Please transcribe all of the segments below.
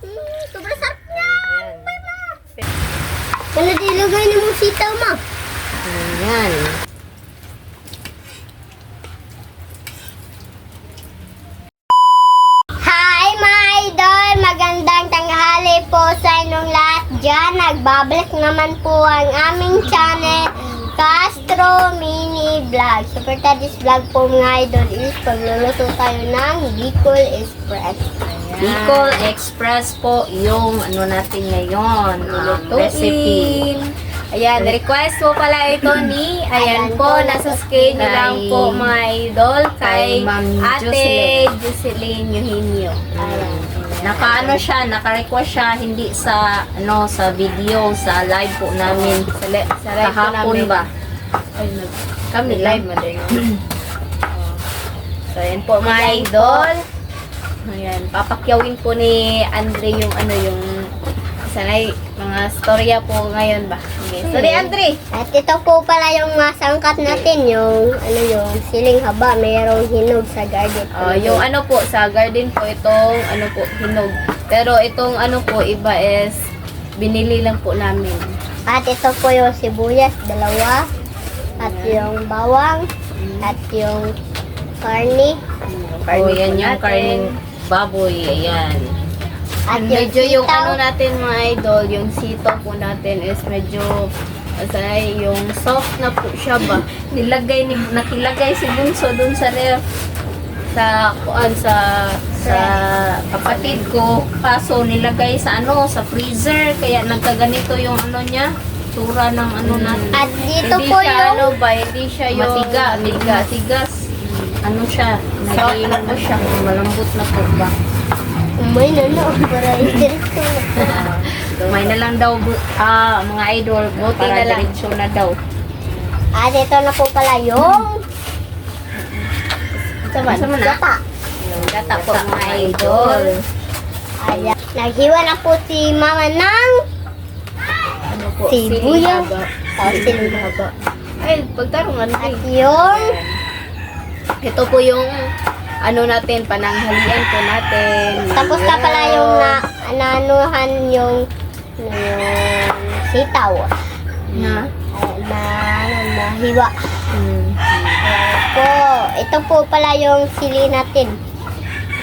Sobrang sarap niya. Ayan. Kaya dilagay ni mo sitaw, ma. Ayan. Hi, my idol! Magandang tanghali po sa inyong lahat dyan. Nagbabalik naman po ang aming channel, Castro Mini Vlog. Super Taddy's Vlog po mga idol is pagluluto tayo ng Bicol Express. Bicol Express po yung ano natin ngayon, recipe. Ayan, request po pala ito ni, ayan Ayan po, po, nasa screen nyo lang kay- po mga idol, kay Ma'am Ate Jocelyn Eugenio. Ayan. Naka-ano siya, naka-request siya, hindi sa ano sa video, sa live po namin. Sa live po Kahapon namin. ba? Ay, kami live mo din. So, ayan po mga idol. Ayan, papakyawin po ni Andre yung ano yung sanay mga storya po ngayon ba. Okay. Sorry Andre. At ito po pala yung masangkat natin, yung yung siling haba, mayroong hinog sa garden. Yung ano po sa garden po itong ano po hinog. Pero itong ano po iba is binili lang po namin. At ito po yung sibuyas, dalawa. At yung bawang. At yung karni. Oh, yan yung karning baboy, ayan. At Medyo yung sitaw. ano natin mga idol, yung sito po natin is medyo asay yung soft na po siya ba. Nakilagay si Bunso dun sa ref Sa kuan sa kapatid ko. Kaso nilagay sa ano, sa freezer. Kaya nagkaganito yung ano niya, tsura ng ano natin. At dito hindi po siya yung ano ba, hindi siya yung Matigas. Ano siya, naging ano siya, malambot na po ba? umay na para idiretso. May na lang daw, mga idol, Buti para na lang. diretso na daw. At ito na po pala yung Sama na? gata. Yung gata po Gata, mga idol. Ayan. Naghiwa na po si mama ng Ano po? Sibuyas. Haba. siling Haba. Ay, pagtarungan At ko. yung Ito po yung ano natin, pananghalian po natin. tapos na pala yung naanuhan yung sitaw. Na? Nahiwa. Ayan po. Ito po pala yung sili natin.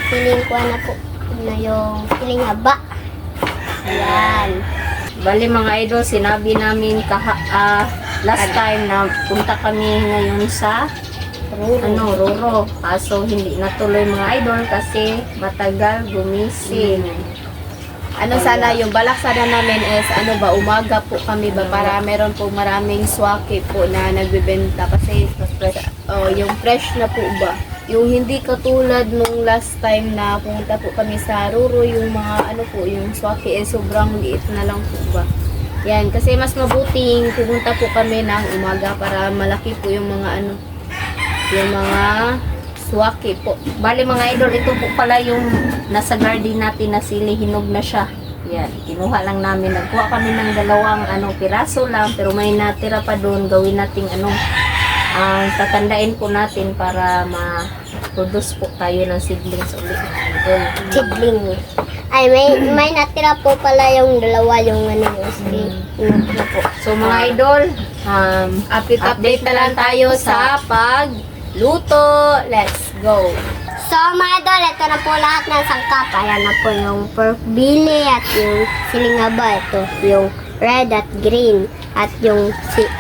Siling ko na po. Na yung siling haba. Ayan. Bali mga idol, sinabi namin last time na punta kami ngayon sa Roro. Kaso hindi natuloy mga idol kasi matagal gumising. Ano sana, yung balak sana namin is ano ba, umaga po kami ba para meron po maraming swake po na nagbebenta kasi yung fresh na po ba. Yung hindi katulad nung last time na pumunta po kami sa Roro, yung mga ano po, yung swake is sobrang liit na lang po ba. Yan, kasi mas mabuting pumunta po kami ng umaga para malaki po yung mga ano, yung mga swake po. Bali mga idol, ito po pala yung nasa garden natin na sili, hinog na siya. Yan, kinuha lang namin. Nagkuha kami ng dalawang piraso lang, pero may natira pa doon. Gawin nating tatandain po natin para ma-produce po tayo ng seedlings ulit. Sidling. Ay, may natira po pala yung dalawa yung yung na po. So mga idol, Update na lang tayo sa pagluto. Let's go! So, mga idol, ito na po lahat ng sangkap. Ayan na po yung pork belly at yung siling haba. Ito, yung red at green. At yung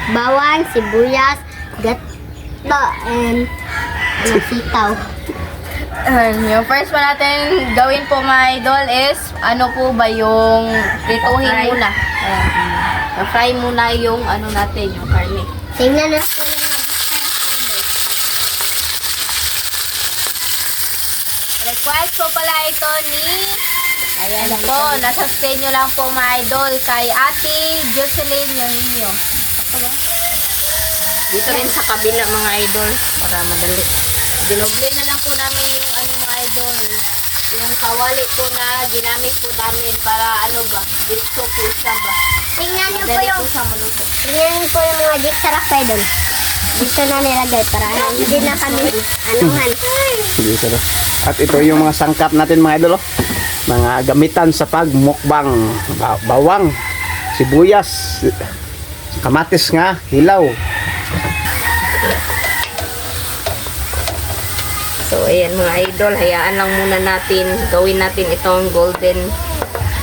bawang, sibuyas, gata, and sitaw. Yung first pa natin gawin po mga idol is ano po ba yung prituhin Fry. muna. Fry muna yung ano natin, yung karne. Tingnan na po yung Request po pala ito ni ayan po, nasa screen nyo lang po mga idol kay Ate Jocelyn Eugenio. dito rin sa kabila mga idol para madali. Dinoble na lang po namin yung ano mga idol, yung kawali po na ginamit po namin para ano ba, dito po siya ba. tingnan niyo po Dali yung po siya maluto. tingnan niyo po yung mga sarap kayo doon. Dito na nilagay para hindi na kami anuhan. Dito na. At ito yung mga sangkap natin mga idol. Oh. mga gamitan sa pagmukbang. Bawang, sibuyas, kamatis nga, hilaw. So, ayan mga idol, hayaan lang muna natin, gawin natin itong golden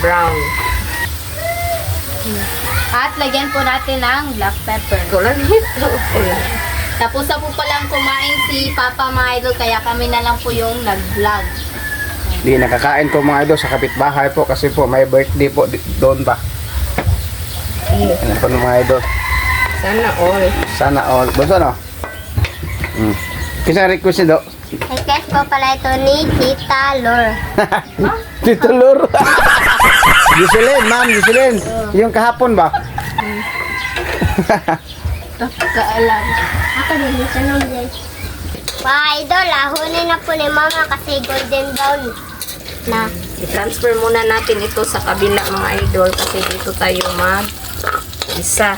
brown. At lagyan po natin ng black pepper. Kulang ito. Tapos na po palang kumain si Papa mga idol, kaya kami na lang po yung nag-vlog. Di nakakain ko mga idol sa kapitbahay po kasi po may birthday po doon ba. Ano po mga idol? Sana all. Sana all. Basta no? Kasi request niyo do? Request po pala ito ni Tita Lor. Tito Lur. Giselin, ma'am, Giselin. Yung kahapon ba? Kaalam. Ako din, tanong din. Mga idol, lahunin na po ni Mama kasi golden brown na. I-transfer muna natin ito sa kabila mga idol kasi dito tayo mag-isa.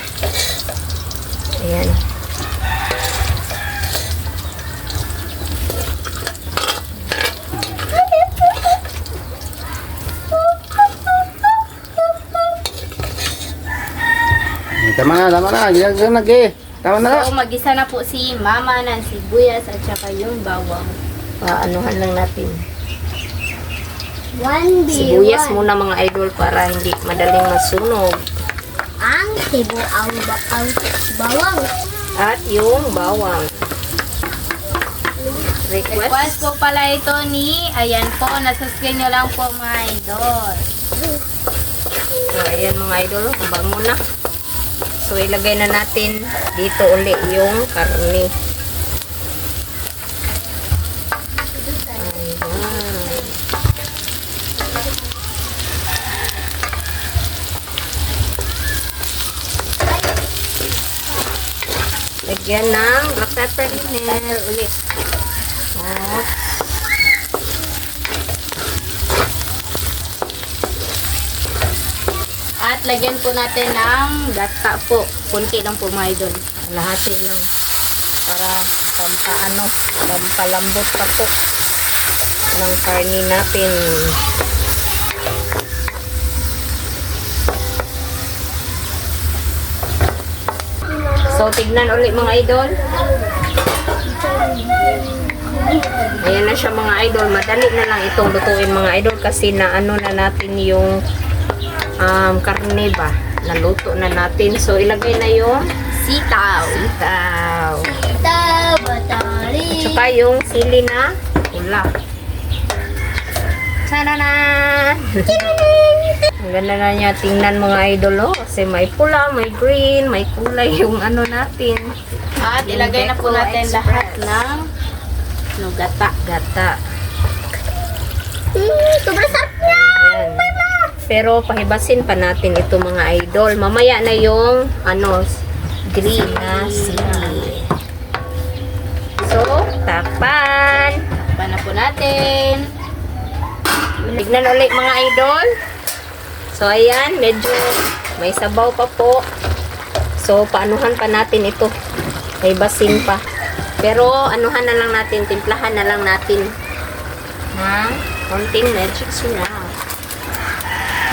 Ayan. Tama na. Ginagawa na eh. Tama na. So, mag-isa na po si Mama ng sibuyas at saka yung bawang. Anuhan lang natin. 1B1. Sibuyas muna mga idol para hindi madaling masunog. Ang bawang. At yung bawang. Request po pala ito ni, ayan po, nasa screen nyo lang po mga idol. So, ayan mga idol, bango na. So, ilagay na natin dito uli yung karne. Ayan. Lagyan ng black pepper dinner ulit. Oops. At lagyan po natin ng gata po. Kunti lang po mga idol. Lahati lang para pampalambot pa po ng karne natin. So, tignan ulit mga idol. Ayan na siya mga idol. Madali na lang itong lutuin mga idol kasi na ano na natin yung karne ba. Naluto na natin. So, ilagay na yung Sitaw. sitaw. Tita Batari. Tsaka yung sili na pula. Sana na! Ang ganda na niya tingnan mga idol, oh. Kasi may pula, may green, may kulay yung ano natin. At Yung ilagay na po Beko natin Express. lahat ng gata. Gata. Sobrang sarap niya. Ayan. Pero pahibasin pa natin ito mga idol. Mamaya na yung green na sili. So, takpan. Takpan na po natin. Tignan ulit mga idol. So, ayan. Medyo may sabaw pa po. So, paanuhan pa natin ito. May basin pa. Pero, anuhan na lang natin. Timplahan na lang natin. Na konting magic syrup.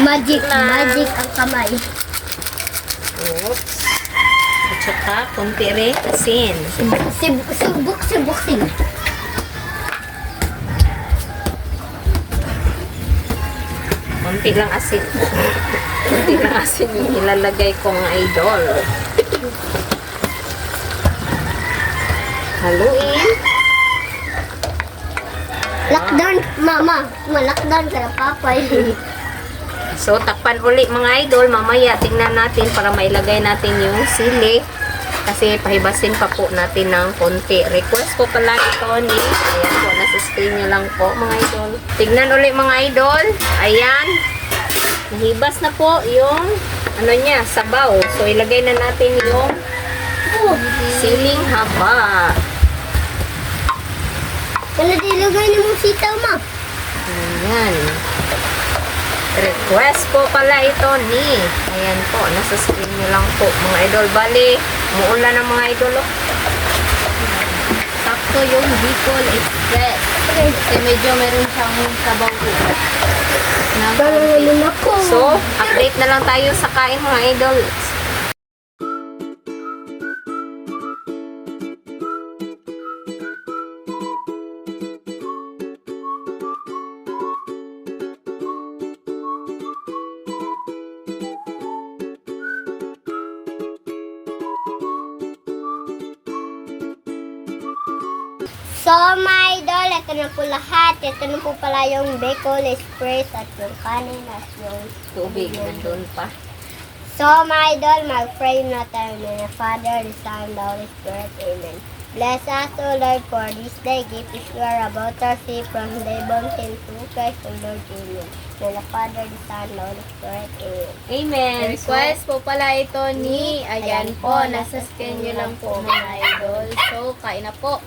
Magic ang kamay. Oops. At saka, konti rin asin. Subok. Konti lang asin. Konti lang asin yung ilalagay kong idol. Haluin. Lockdown, Mama. Lockdown ka na, Papa. So, takpan uli mga idol. Mamaya, tingnan natin para mailagay natin yung sili. Kasi pahibasin pa po natin ng konti. Request ko pala ito ni, ayan po, nasa screen nyo lang po mga idol. Tignan uli mga idol. Ayan. Nahibas na po yung sabaw. So, ilagay na natin yung siling haba. Kala dilagay ni mong sitaw, Ma. Ayan. Request po pala ito ni, ayan po, nasa screen nyo lang po mga idol. Bali, muulan ng mga idol, oh. Sakto yung Bicol Express. Kasi medyo meron siyang sabaw po. Naman ako. So, update na lang tayo sa kain mga idol. So, my idol, ito na po lahat. Ito na po pala yung Bicol Express at yung kanin at yung Tubig, nandun pa. So, my idol, mag-pray na tayo na Father, the Son, the Holy Spirit. Amen. Bless us, O Lord, for this day. Give us you are about to see from the mountain to Christ, O Lord, Amen. Na the Father, the Son, the Holy Spirit. Amen. Amen. Request po pala ito ni, ayan po, nasa skin nyo lang po mga idol. So, kain na po.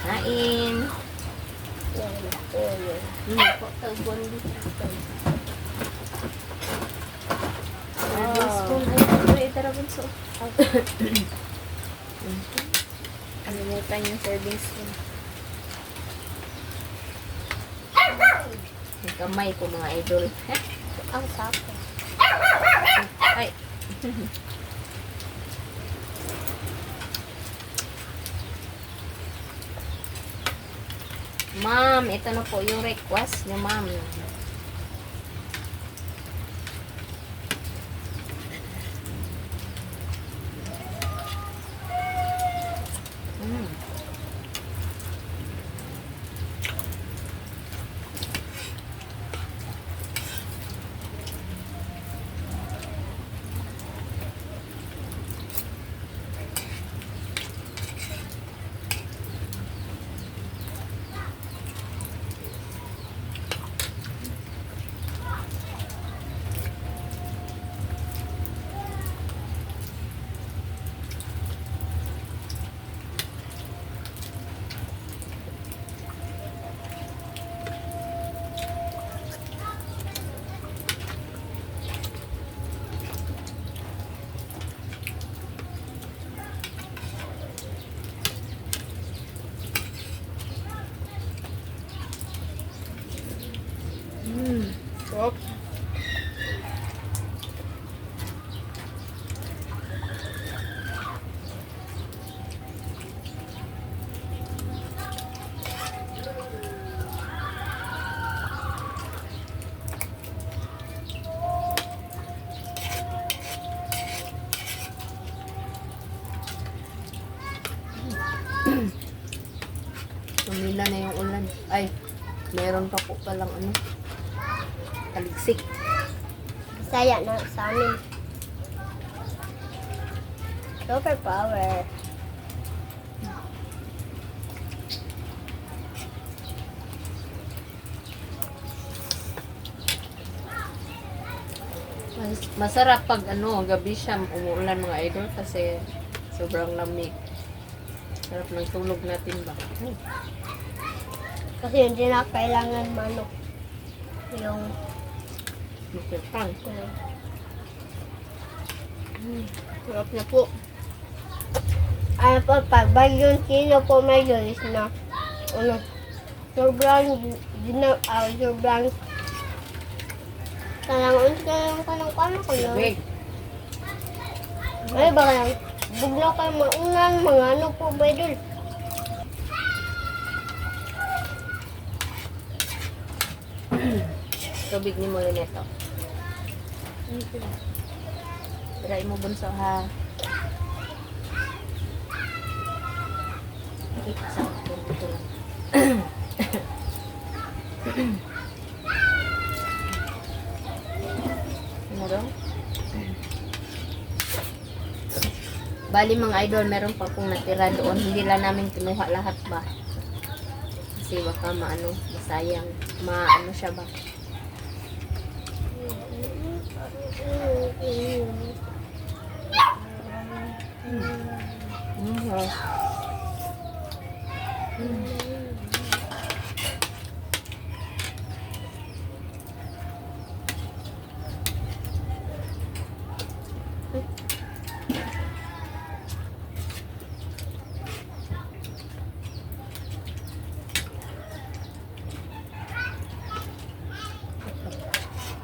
Kain. Yan na po yun. Hindi po, tagbon dito. Kalimutan yung serving spoon. Yung kamay ko mga idol. Ang sapo. Ay. Ma'am, ito na po yung request niyo, ma'am. Mm. Sarap. Tumila na yung ulan. Ay, meron pa po palang ano. Taligsik. Saya na sa amin. Super power. Masarap pag ano, gabi siya umuulan mga idol kasi sobrang lamig. Sarap ng tulog natin ba? Kasi hindi na kailangan manok. Yung Makipang. Sarap na po. ano po, pag bagyon kilo po may gulis na ano, sobrang sobrang talangon ka yung kanang ko yun. Big. Ay, baka lang, bugnaw kayo maunang mga ano po ba dun. Tubig ni mo rin ito. Try mo bunso ha. Sa ito lang. Ano daw? Bali mga idol, meron pa pong natira doon. Hindi lang namin kinuha lahat ba? Kasi baka maano, masayang. Maano siya ba?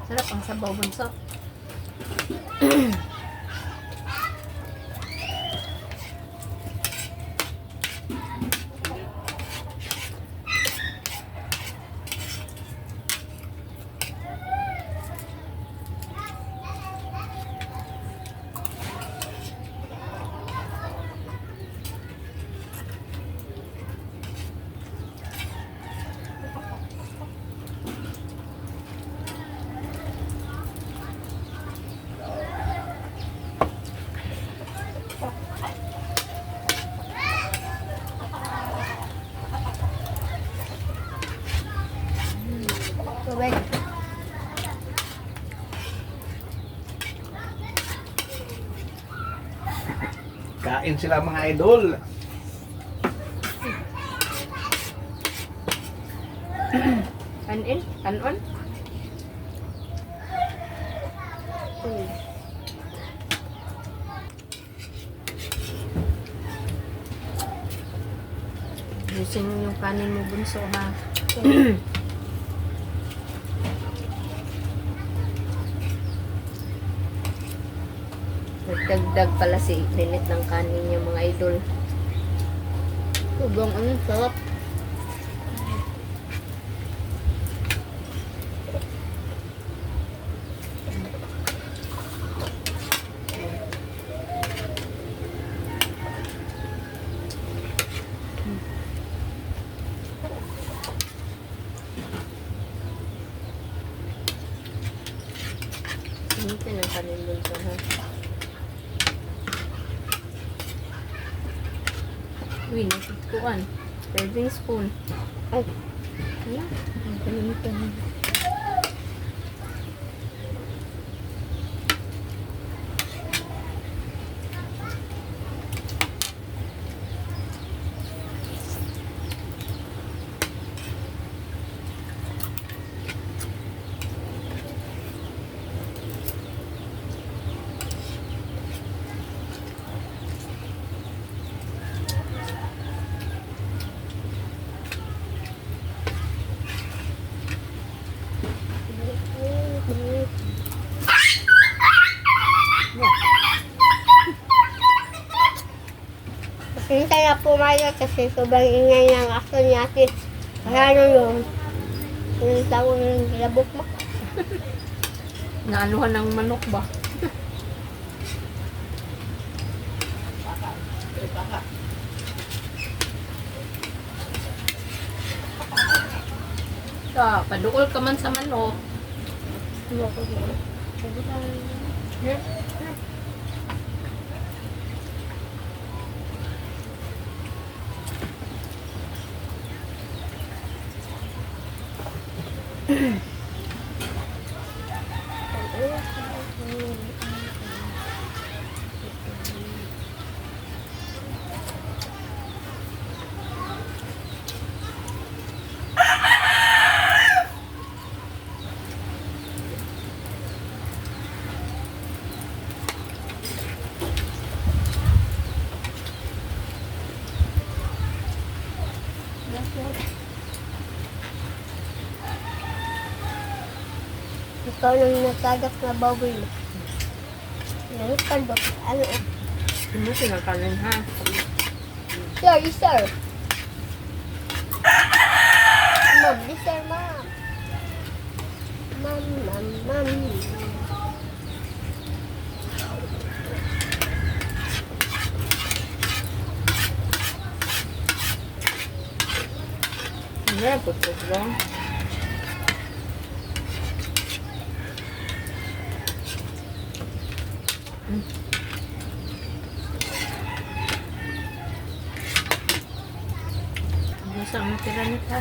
Sarap ang sabaw bunso. Tubig. Kain sila mga idol. Kanin? Kanon? Ayusin mo yung kanin mo bunso ha. Nagdagdag pala si Linet ng kanin yung mga idol. Sobrang ano, sarap. Sinitin ang kanin bunso ha. Uy, natikuan. Serving spoon. Ay, Wala. ang kalimitan. Hintay na pumayag kasi sobrang ingay ng aso ni ate. Kaya ano yung tawag ng labok mo. Naanuhan ng manok ba? Padukol ka man sa manok. Ikaw lang nagkagat na baboy mo. Ano ka ba? Ano? Sumusin ang kanin ha. Sir, sir. Mom, sir, mom. Mom. Hindi, putok lang. Gusto ang tira nito.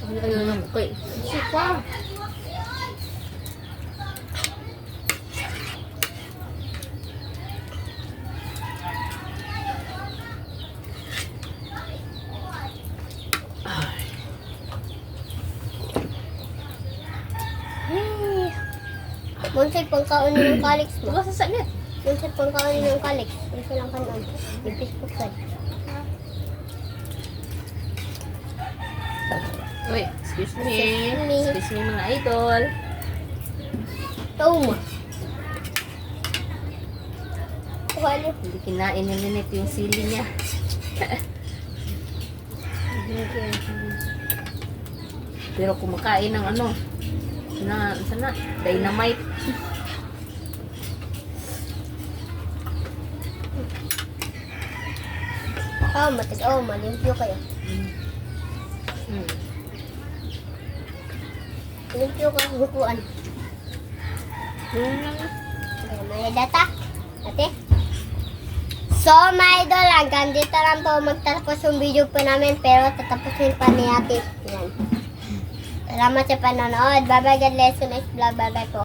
Ayun, okay. Sipa. Munsay pang kaunin ng kalix mo. Diba sa sanit? Munsay pang kaunin ng kalix. Munsay lang kanon. Yung Facebook side. Uy, excuse me. Excuse me. Excuse me mga idol. Tao mo. Wala. Hindi kinain ni Ninit yung sili niya. Pero kumakain ng ano, na, sana, dynamite. Matig. Malimpyo kayo. Hmm. Limpyo ka hukuan. Okay, may data. Ate. So, my idol, hanggang dito lang po magtatapos yung video po namin, pero tatapusin pa ni ate. Yan. Salamat sa panonood. Bye-bye, God bless you. Next vlog. Bye-bye po.